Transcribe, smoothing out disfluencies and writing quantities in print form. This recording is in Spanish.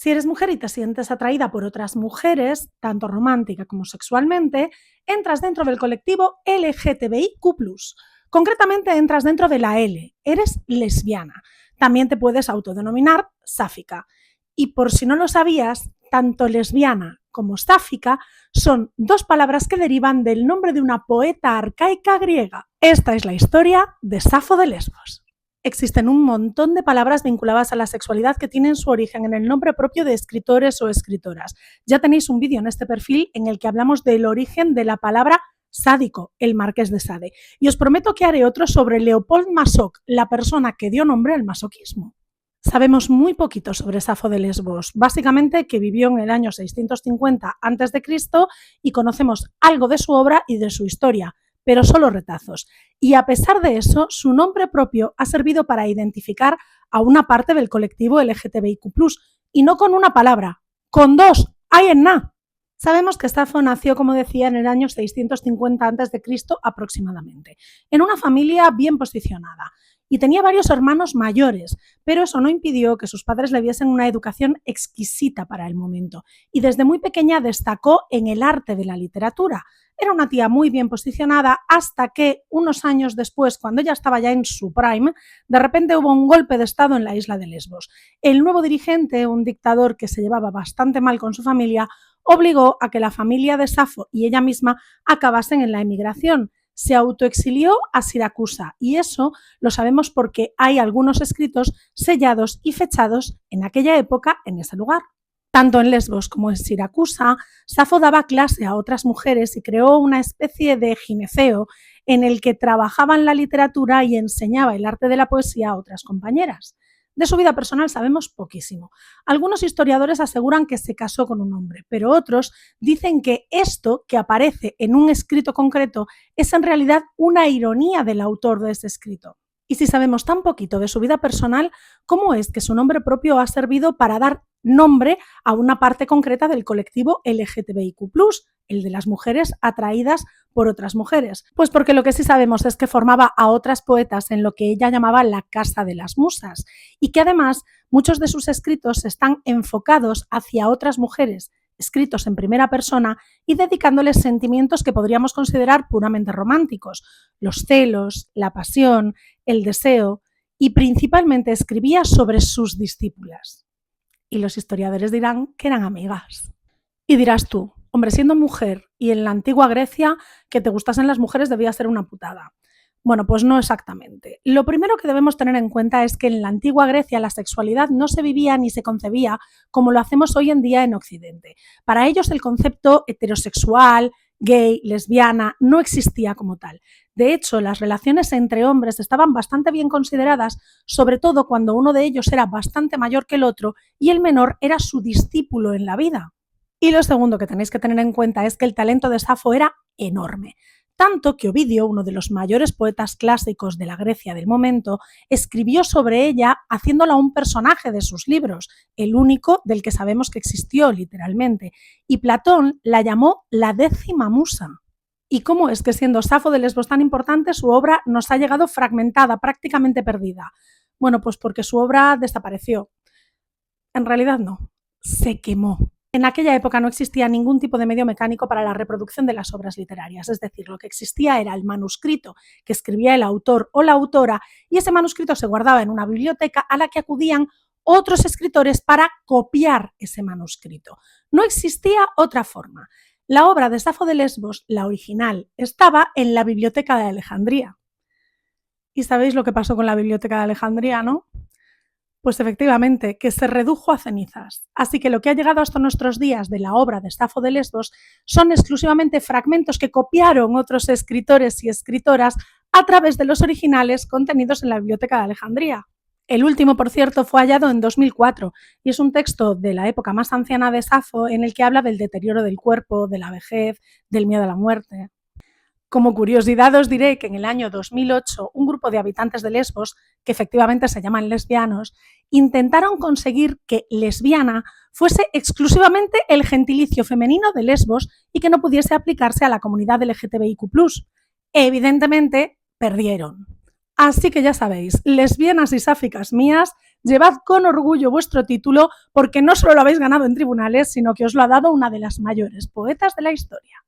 Si eres mujer y te sientes atraída por otras mujeres, tanto romántica como sexualmente, entras dentro del colectivo LGTBIQ+. Concretamente entras dentro de la L, eres lesbiana. También te puedes autodenominar sáfica. Y por si no lo sabías, tanto lesbiana como sáfica son dos palabras que derivan del nombre de una poeta arcaica griega. Esta es la historia de Safo de Lesbos. Existen un montón de palabras vinculadas a la sexualidad que tienen su origen en el nombre propio de escritores o escritoras. Ya tenéis un vídeo en este perfil en el que hablamos del origen de la palabra sádico, el marqués de Sade. Y os prometo que haré otro sobre Leopold Masoch, la persona que dio nombre al masoquismo. Sabemos muy poquito sobre Safo de Lesbos, básicamente que vivió en el año 650 a.C. y conocemos algo de su obra y de su historia, pero solo retazos. Y a pesar de eso, su nombre propio ha servido para identificar a una parte del colectivo LGTBIQ+, y no con una palabra, con dos, ¡ay en na! Sabemos que Safo nació, como decía, en el año 650 a.C. aproximadamente, en una familia bien posicionada, y tenía varios hermanos mayores, pero eso no impidió que sus padres le diesen una educación exquisita para el momento, y desde muy pequeña destacó en el arte de la literatura. Era una tía muy bien posicionada hasta que, unos años después, cuando ella estaba ya en su prime, de repente hubo un golpe de estado en la isla de Lesbos. El nuevo dirigente, un dictador que se llevaba bastante mal con su familia, obligó a que la familia de Safo y ella misma acabasen en la emigración. Se autoexilió a Siracusa y eso lo sabemos porque hay algunos escritos sellados y fechados en aquella época en ese lugar. Tanto en Lesbos como en Siracusa, Safo daba clase a otras mujeres y creó una especie de gineceo en el que trabajaban la literatura y enseñaba el arte de la poesía a otras compañeras. De su vida personal sabemos poquísimo. Algunos historiadores aseguran que se casó con un hombre, pero otros dicen que esto que aparece en un escrito concreto es en realidad una ironía del autor de ese escrito. Y si sabemos tan poquito de su vida personal, ¿cómo es que su nombre propio ha servido para dar nombre a una parte concreta del colectivo LGTBIQ+, el de las mujeres atraídas por otras mujeres? Pues porque lo que sí sabemos es que formaba a otras poetas en lo que ella llamaba la Casa de las Musas y que además muchos de sus escritos están enfocados hacia otras mujeres, escritos en primera persona y dedicándoles sentimientos que podríamos considerar puramente románticos, los celos, la pasión, el deseo, y principalmente escribía sobre sus discípulas. Y los historiadores dirán que eran amigas. Y dirás tú, hombre, siendo mujer y en la antigua Grecia, que te gustasen las mujeres debía ser una putada. Bueno, pues no exactamente. Lo primero que debemos tener en cuenta es que en la antigua Grecia la sexualidad no se vivía ni se concebía como lo hacemos hoy en día en Occidente. Para ellos el concepto heterosexual, gay, lesbiana, no existía como tal. De hecho, las relaciones entre hombres estaban bastante bien consideradas, sobre todo cuando uno de ellos era bastante mayor que el otro y el menor era su discípulo en la vida. Y lo segundo que tenéis que tener en cuenta es que el talento de Safo era enorme. Tanto que Ovidio, uno de los mayores poetas clásicos de la Grecia del momento, escribió sobre ella haciéndola un personaje de sus libros, el único del que sabemos que existió literalmente, y Platón la llamó la 10ª musa. ¿Y cómo es que siendo Safo de Lesbos tan importante, su obra nos ha llegado fragmentada, prácticamente perdida? Bueno, pues porque su obra desapareció. En realidad no, se quemó. En aquella época no existía ningún tipo de medio mecánico para la reproducción de las obras literarias, es decir, lo que existía era el manuscrito que escribía el autor o la autora y ese manuscrito se guardaba en una biblioteca a la que acudían otros escritores para copiar ese manuscrito. No existía otra forma. La obra de Safo de Lesbos, la original, estaba en la Biblioteca de Alejandría. ¿Y sabéis lo que pasó con la Biblioteca de Alejandría, no? Pues efectivamente, que se redujo a cenizas. Así que lo que ha llegado hasta nuestros días de la obra de Safo de Lesbos son exclusivamente fragmentos que copiaron otros escritores y escritoras a través de los originales contenidos en la Biblioteca de Alejandría. El último, por cierto, fue hallado en 2004 y es un texto de la época más anciana de Safo en el que habla del deterioro del cuerpo, de la vejez, del miedo a la muerte. Como curiosidad os diré que en el año 2008 un grupo de habitantes de Lesbos, que efectivamente se llaman lesbianos, intentaron conseguir que lesbiana fuese exclusivamente el gentilicio femenino de Lesbos y que no pudiese aplicarse a la comunidad LGTBIQ+. Evidentemente, perdieron. Así que ya sabéis, lesbianas y sáficas mías, llevad con orgullo vuestro título porque no solo lo habéis ganado en tribunales, sino que os lo ha dado una de las mayores poetas de la historia.